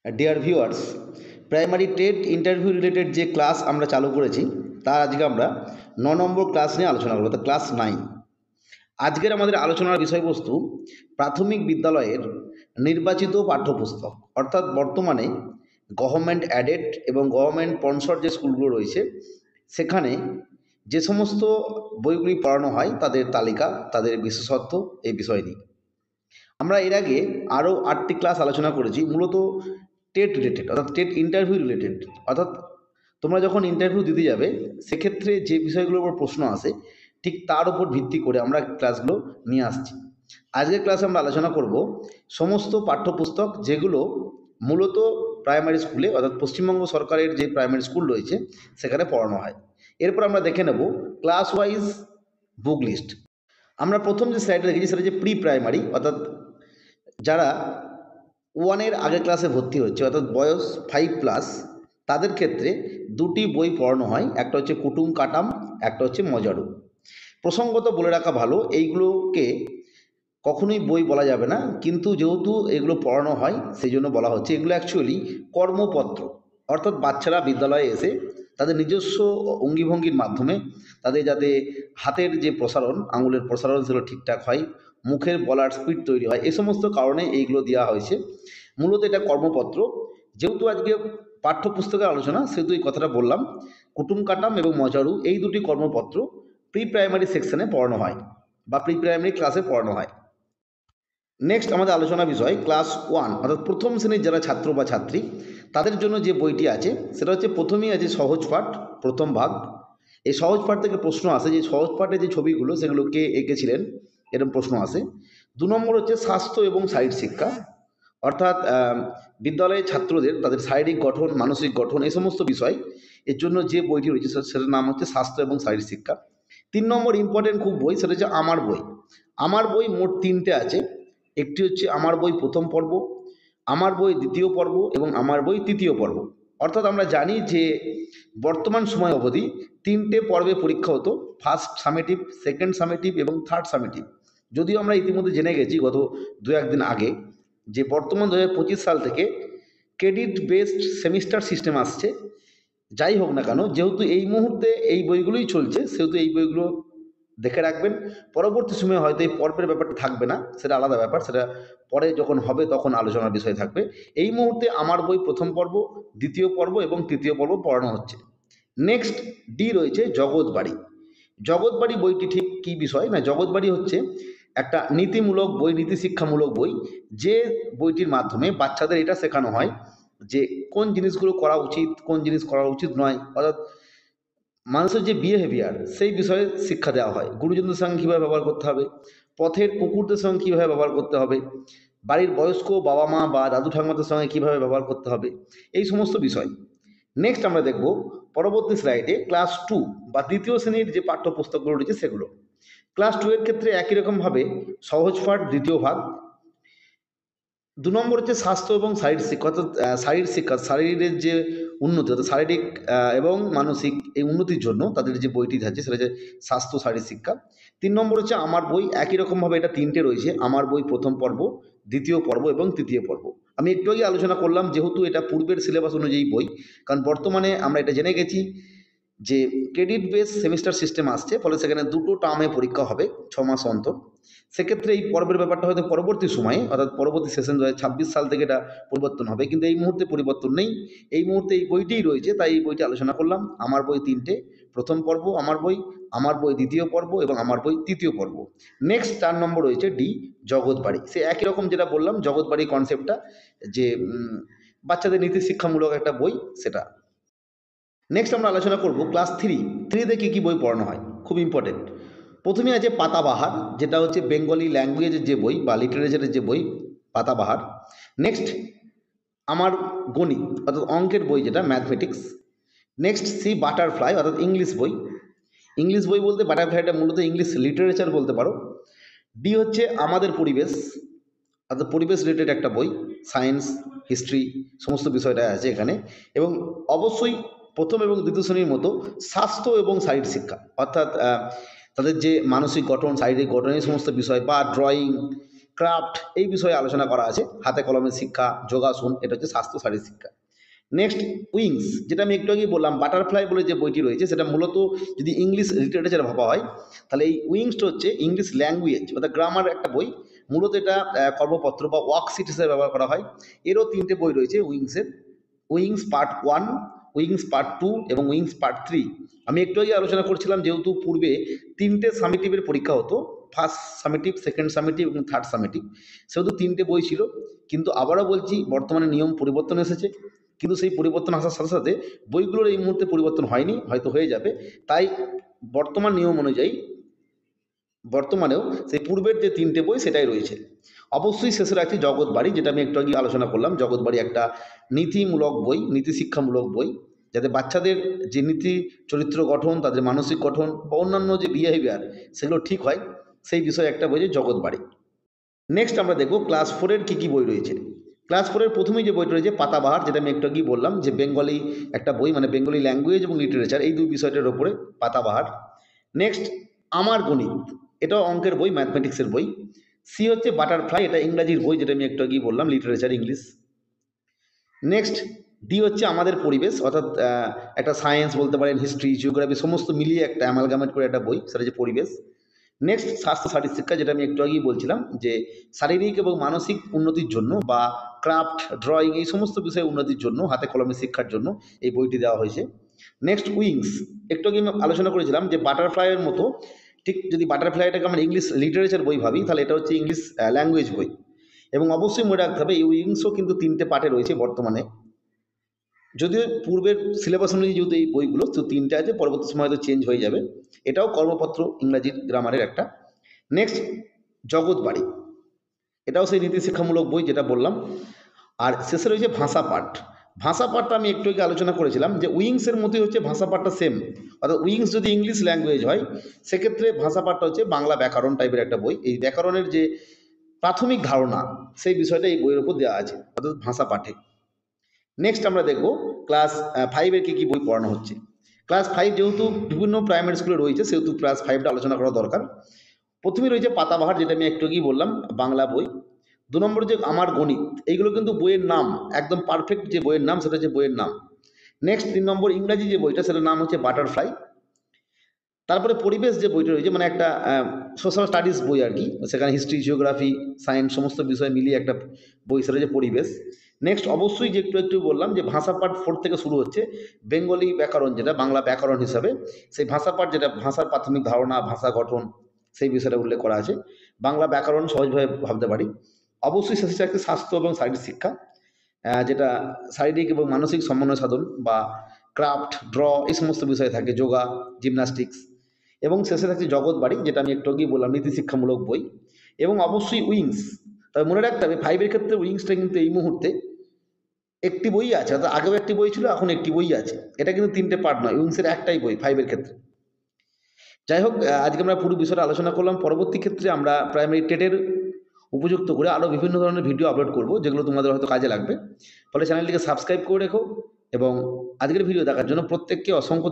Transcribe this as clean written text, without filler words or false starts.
Dear viewers, primary TET interview related যে class আমরা চালু করেছি তার আজকে আমরা 9 নম্বর ক্লাস নিয়ে আলোচনা করবো, অর্থাৎ ক্লাস 9। আজকের আমাদের আলোচনার বিষয়বস্তু প্রাথমিক বিদ্যালয়ের নির্বাচিত পাঠ্যপুস্তক, অর্থাৎ বর্তমানে গভর্নমেন্ট অ্যাডেড এবং গভর্নমেন্ট স্পন্সর যে স্কুলগুলো রয়েছে সেখানে যে সমস্ত বইগুলি পড়ানো হয় তাদের তালিকা, তাদের বিশেষত্ব, এই বিষয় নিয়ে আমরা এর আগে আরও 8টি ক্লাস আলোচনা করেছি, মূলত টেট রিলেটেড, অর্থাৎ টেট ইন্টারভিউ রিলেটেড। অর্থাৎ তোমরা যখন ইন্টারভিউ দিতে যাবে সেক্ষেত্রে যে বিষয়গুলোর উপর প্রশ্ন আসে ঠিক তার উপর ভিত্তি করে আমরা ক্লাসগুলো নিয়ে আসছি। আজকের ক্লাসে আমরা আলোচনা করব সমস্ত পাঠ্যপুস্তক যেগুলো মূলত প্রাইমারি স্কুলে, অর্থাৎ পশ্চিমবঙ্গ সরকারের যে প্রাইমারি স্কুল রয়েছে সেখানে পড়ানো হয়। এরপর আমরা দেখে নেব ক্লাস ওয়াইজ বুক লিস্ট। আমরা প্রথম যে স্লাইডে দেখেছি সেটা হচ্ছে প্রি প্রাইমারি, অর্থাৎ যারা 1-এর আগের ক্লাসে ভর্তি হচ্ছে, অর্থাৎ বয়স 5+, তাদের ক্ষেত্রে দুটি বই পড়ানো হয়, একটা হচ্ছে কুটুম কাটাম, একটা হচ্ছে মজারু। প্রসঙ্গত বলে রাখা ভালো, এইগুলোকে কখনোই বই বলা যাবে না, কিন্তু যেহেতু এগুলো পড়ানো হয় সেই জন্য বলা হচ্ছে। এগুলো অ্যাকচুয়ালি কর্মপত্র, অর্থাৎ বাচ্চারা বিদ্যালয়ে এসে তাদের নিজস্ব অঙ্গিভঙ্গির মাধ্যমে তাদের যাতে হাতের যে প্রসারণ, আঙুলের প্রসারণ সেগুলো ঠিকঠাক হয়, মুখের বলার স্পিড তৈরি হয়, এই সমস্ত কারণে এইগুলো দেওয়া হয়েছে। মূলত এটা কর্মপত্র। যেহেতু আজকে পাঠ্যপুস্তকের আলোচনা সেহেতু এই কথাটা বললাম। কুটুম কাটাম এবং মজারু এই দুটি কর্মপত্র প্রি প্রাইমারি সেকশনে পড়ানো হয় বা প্রি প্রাইমারি ক্লাসে পড়ানো হয়। নেক্সট আমাদের আলোচনা বিষয় ক্লাস 1, অর্থাৎ প্রথম শ্রেণীর যারা ছাত্র বা ছাত্রী তাদের জন্য যে বইটি আছে সেটা হচ্ছে, প্রথমেই আছে সহজ পাঠ প্রথম ভাগ। এই সহজ পাঠ থেকে প্রশ্ন আসে যে সহজ পাঠে যে ছবিগুলো সেগুলো কে এঁকেছিলেন, এরকম প্রশ্ন আসে। 2 নম্বর হচ্ছে স্বাস্থ্য এবং শারীর শিক্ষা, অর্থাৎ বিদ্যালয়ের ছাত্রদের তাদের শারীরিক গঠন, মানসিক গঠন, এই সমস্ত বিষয় এর জন্য যে বইটি রয়েছে সেটার নাম হচ্ছে স্বাস্থ্য এবং শারীর শিক্ষা। 3 নম্বর ইম্পর্টেন্ট খুব বই, সেটা হচ্ছে আমার বই। আমার বই মোট 3টে আছে। একটি হচ্ছে আমার বই প্রথম পর্ব, আমার বই দ্বিতীয় পর্ব এবং আমার বই তৃতীয় পর্ব। অর্থাৎ আমরা জানি যে বর্তমান সময় অবধি 3টে পর্বে পরীক্ষা হতো, ফার্স্ট সামেটিভ, সেকেন্ড সামেটিভ এবং থার্ড সামেটিভ। যদিও আমরা ইতিমধ্যে জেনে গেছি গত 2-1 দিন আগে যে বর্তমান 2025 সাল থেকে ক্রেডিট বেসড সেমিস্টার সিস্টেম আসছে। যাই হোক না কেন, যেহেতু এই মুহূর্তে এই বইগুলোই চলছে সেহেতু এই বইগুলো দেখে রাখবেন। পরবর্তী সময়ে হয়তো এই পর্বের ব্যাপারটা থাকবে না, সেটা আলাদা ব্যাপার, সেটা পরে যখন হবে তখন আলোচনার বিষয় থাকবে। এই মুহূর্তে আমার বই প্রথম পর্ব, দ্বিতীয় পর্ব এবং তৃতীয় পর্ব পড়ানো হচ্ছে। নেক্সট ডি রয়েছে জগৎবাড়ি। জগৎবাড়ি বইটি ঠিক কী বিষয় না, জগৎবাড়ি হচ্ছে একটা নীতিমূলক বই, নীতি শিক্ষামূলক বই, যে বইটির মাধ্যমে বাচ্চাদের এটা শেখানো হয় যে কোন জিনিসগুলো করা উচিত, কোন জিনিস করা উচিত নয়, অর্থাৎ মানুষের যে বিহেভিয়ার সেই বিষয়ে শিক্ষা দেওয়া হয়। গুরুজনদের সঙ্গে কীভাবে ব্যবহার করতে হবে, পথের কুকুরদের সঙ্গে কীভাবে ব্যবহার করতে হবে, বাড়ির বয়স্ক বাবা মা বা দাদু ঠাকুমাদের সঙ্গে কীভাবে ব্যবহার করতে হবে, এই সমস্ত বিষয়। নেক্সট আমরা দেখব পরবর্তী স্লাইডে ক্লাস 2 বা দ্বিতীয় শ্রেণীর যে পাঠ্যপুস্তকগুলো রয়েছে সেগুলো। ক্লাস 2 এর ক্ষেত্রে একই রকমভাবে সহজ পাঠ দ্বিতীয় ভাগ। 2 নম্বর হচ্ছে স্বাস্থ্য এবং শারীর শিক্ষা, অর্থাৎ শারীর শিক্ষা, শারীরের যে উন্নতি, অর্থাৎ শারীরিক এবং মানসিক এই উন্নতির জন্য তাদের যে বইটি আছে সেটা হচ্ছে স্বাস্থ্য শারীর শিক্ষা। 3 নম্বর হচ্ছে আমার বই, একই রকমভাবে এটা 3টে রয়েছে, আমার বই প্রথম পর্ব, দ্বিতীয় পর্ব এবং তৃতীয় পর্ব। আমি একটু আগে আলোচনা করলাম যেহেতু এটা পূর্বের সিলেবাস অনুযায়ী বই, কারণ বর্তমানে আমরা এটা জেনে গেছি যে ক্রেডিট বেস সেমিস্টার সিস্টেম আসছে, ফলে সেখানে 2টো টার্মে পরীক্ষা হবে 6 মাস অন্তর। সেক্ষেত্রে এই পর্বের ব্যাপারটা হয়তো পরবর্তী সময়ে, অর্থাৎ পরবর্তী সেশন 2026 সাল থেকে এটা পরিবর্তন হবে, কিন্তু এই মুহূর্তে পরিবর্তন নেই। এই মুহূর্তে এই বইটিই রয়েছে, তাই এই বইটি আলোচনা করলাম। আমার বই 3টে, প্রথম পর্ব আমার বই, আমার বই দ্বিতীয় পর্ব এবং আমার বই তৃতীয় পর্ব। নেক্সট 4 নম্বর রয়েছে ডি জগৎবাড়ি। সে একই রকম যেটা বললাম, জগৎবাড়ি কনসেপ্টটা যে বাচ্চাদের নীতি শিক্ষামূলক একটা বই সেটা। নেক্সট আমরা আলোচনা করব ক্লাস 3তে কী কী বই পড়ানো হয়, খুব ইম্পর্টেন্ট। প্রথমে আছে পাতাবাহার, যেটা হচ্ছে বেঙ্গলি ল্যাঙ্গুয়েজের যে বই বা লিটারেচারের যে বই, পাতাবাহার। নেক্সট আমার গণিত, অর্থাৎ অঙ্কের বই যেটা ম্যাথমেটিক্স। নেক্সট সি বাটারফ্লাই, অর্থাৎ ইংলিশ বই। ইংলিশ বই বলতে বাটারফ্লাইটা মূলত ইংলিশ লিটারেচার বলতে পারো। ডি হচ্ছে আমাদের পরিবেশ, অর্থাৎ পরিবেশ রিলেটেড একটা বই, সায়েন্স, হিস্ট্রি সমস্ত বিষয়টা আছে এখানে। এবং অবশ্যই প্রথম এবং দ্বিতীয় শ্রেণীর মতো স্বাস্থ্য এবং শারীর শিক্ষা, অর্থাৎ তাদের যে মানসিক গঠন, শারীরিক গঠন, এই সমস্ত বিষয় বা ড্রয়িং, ক্রাফট এই বিষয়ে আলোচনা করা আছে। হাতে কলমের শিক্ষা, যোগাসন, এটা হচ্ছে স্বাস্থ্য শারীর শিক্ষা। নেক্সট উইংস, যেটা আমি একটু আগেই বললাম, বাটারফ্লাই বলে যে বইটি রয়েছে সেটা মূলত যদি ইংলিশ লিটারেচার ভাবা হয় তাহলে এই উইংসটা হচ্ছে ইংলিশ ল্যাঙ্গুয়েজ অর্থাৎ গ্রামার একটা বই। মূলত এটা কর্মপত্র বা ওয়ার্কশিট হিসেবে ব্যবহার করা হয়। এরও তিনটে বই রয়েছে উইংসের, উইংস পার্ট 1, উইংস পার্ট 2 এবং উইংস পার্ট 3। আমি একটু আগে আলোচনা করছিলাম যেহেতু পূর্বে তিনটে সামেটিভের পরীক্ষা হতো, ফার্স্ট সামেটিভ, সেকেন্ড সামেটিভ এবং থার্ড সামেটিভ, সেহেতু তিনটে বই ছিল। কিন্তু আবারও বলছি বর্তমানে নিয়ম পরিবর্তন এসেছে, কিন্তু সেই পরিবর্তন আসার সাথে সাথে বইগুলোর এই মুহূর্তে পরিবর্তন হয়নি, হয়তো হয়ে যাবে। তাই বর্তমান নিয়ম অনুযায়ী বর্তমানেও সেই পূর্বের যে তিনটে বই সেটাই রয়েছে। অবশ্যই শেষে রাখছি জগৎবাড়ি, যেটা আমি একটু আগে আলোচনা করলাম। জগৎবাড়ি একটা নীতিমূলক বই, নীতি শিক্ষামূলক বই, যাতে বাচ্চাদের যে নীতি চরিত্র গঠন, তাদের মানসিক গঠন বা অন্যান্য যে বিহেভিয়ার সেগুলো ঠিক হয়, সেই বিষয়ে একটা বই যে জগৎবাড়ি। নেক্সট আমরা দেখব ক্লাস 4-এর কী কী বই রয়েছে। ক্লাস 4-এর প্রথমেই যে বইটা রয়েছে পাতাবাহার, যেটা আমি একটু আগেই বললাম যে বেঙ্গলি একটা বই, মানে বেঙ্গলি ল্যাঙ্গুয়েজ এবং লিটারেচার এই দুই বিষয়টার ওপরে পাতাবাহার। নেক্সট আমার গণিত, এটাও অঙ্কের বই, ম্যাথমেটিক্সের বই। সি হচ্ছে বাটারফ্লাই, এটা ইংরাজির বই, যেটা আমি একটু আগেই বললাম, লিটারেচার ইংলিশ। নেক্সট ডি হচ্ছে আমাদের পরিবেশ, অর্থাৎ একটা সায়েন্স বলতে পারেন, হিস্ট্রি, জিওগ্রাফি সমস্ত মিলিয়ে একটা অ্যামালগামেট করে একটা বই, সেটা হচ্ছে পরিবেশ। নেক্সট স্বাস্থ্য শারীর শিক্ষা, যেটা আমি একটু আগেই বলছিলাম যে শারীরিক এবং মানসিক উন্নতির জন্য বা ক্রাফট, ড্রয়িং এই সমস্ত বিষয়ে উন্নতির জন্য, হাতে কলমে শিক্ষার জন্য এই বইটি দেওয়া হয়েছে। নেক্সট উইংস, একটু আগে আমি আলোচনা করেছিলাম যে বাটারফ্লাইয়ের মতো, ঠিক যদি বাটারফ্লাইটাকে আমরা ইংলিশ লিটারেচার বই ভাবি তাহলে এটা হচ্ছে ইংলিশ ল্যাঙ্গুয়েজ বই। এবং অবশ্যই মনে রাখতে হবে এই উইংসও কিন্তু তিনটে পার্টে রয়েছে বর্তমানে, যদিও পূর্বের সিলেবাস অনুযায়ী যেহেতু এই বইগুলো তো তিনটে আছে, পরবর্তী সময় হয়তো চেঞ্জ হয়ে যাবে। এটাও কর্মপত্র ইংরাজি গ্রামারের একটা। নেক্সট জগৎবাড়ি, এটাও সেই নীতি শিক্ষামূলক বই যেটা বললাম। আর শেষে রয়েছে ভাষা পাঠ। ভাষা পাঠটা আমি একটু আগে আলোচনা করেছিলাম যে উইংসের মতোই হচ্ছে ভাষা পাঠটা সেম, অর্থাৎ উইংস যদি ইংলিশ ল্যাঙ্গুয়েজ হয় সেক্ষেত্রে ভাষা পাঠটা হচ্ছে বাংলা ব্যাকরণ টাইপের একটা বই। এই ব্যাকরণের যে প্রাথমিক ধারণা সেই বিষয়টা এই বইয়ের উপর দেওয়া আছে, অর্থাৎ ভাষা পাঠে। নেক্সট আমরা দেখব ক্লাস 5-এর কী কী বই পড়ানো হচ্ছে। ক্লাস 5 যেহেতু বিভিন্ন প্রাইমারি স্কুলে রয়েছে সেহেতু ক্লাস 5টা আলোচনা করা দরকার। প্রথমে রয়েছে পাতাবাহার, যেটা আমি একটু আগেই বললাম, বাংলা বই। 2 নম্বরে যে আমার গণিত, এইগুলো কিন্তু বইয়ের নাম, একদম পারফেক্ট যে বইয়ের নাম সেটা হচ্ছে বইয়ের নাম। নেক্সট 3 নম্বর ইংরাজি যে বইটা সেটার নাম হচ্ছে বাটারফ্লাই। তারপরে পরিবেশ যে বইটা রয়েছে, মানে একটা সোশ্যাল স্টাডিজ বই আর কি, সেখানে হিস্ট্রি, জিওগ্রাফি, সায়েন্স সমস্ত বিষয় মিলিয়ে একটা বই, সেটা হচ্ছে পরিবেশ। নেক্সট অবশ্যই যে একটু একটু বললাম যে ভাষা পাঠ 4 থেকে শুরু হচ্ছে, বেঙ্গলি ব্যাকরণ যেটা বাংলা ব্যাকরণ হিসাবে, সেই ভাষা পাঠ যেটা ভাষার প্রাথমিক ধারণা, ভাষা গঠন সেই বিষয়টা উল্লেখ করা আছে। বাংলা ব্যাকরণ সহজভাবে ভাবতে পারি। অবশ্যই শেষে থাকছে স্বাস্থ্য এবং শারীরিক শিক্ষা, যেটা শারীরিক এবং মানসিক সমন্বয় সাধন বা ক্রাফট, ড্র এই সমস্ত বিষয় থাকে, যোগা, জিমনাস্টিক্স। এবং শেষে থাকছে জগৎবাড়ি, যেটা আমি একটু আগেই বললাম, নীতি শিক্ষামূলক বই। এবং অবশ্যই উইংস। তবে মনে রাখতে হবে 5-এর ক্ষেত্রে উইংসটা কিন্তু এই মুহূর্তে একটি বই আছে, অর্থাৎ আগেও একটি বই ছিল, এখন একটি বই আছে। এটা কিন্তু 3টে পার্ট নয়, উইংসের একটাই বই 5-এর ক্ষেত্রে। যাই হোক, আজকে আমরা পুরো বিষয়টা আলোচনা করলাম। পরবর্তী ক্ষেত্রে আমরা প্রাইমারি টেটের উপযুক্ত করে আরও বিভিন্ন ধরনের ভিডিও আপলোড করব, যেগুলো তোমাদের হয়তো কাজে লাগবে। ফলে চ্যানেলটিকে সাবস্ক্রাইব করে রেখো এবং আজকের ভিডিও দেখার জন্য প্রত্যেককে অসংখ্য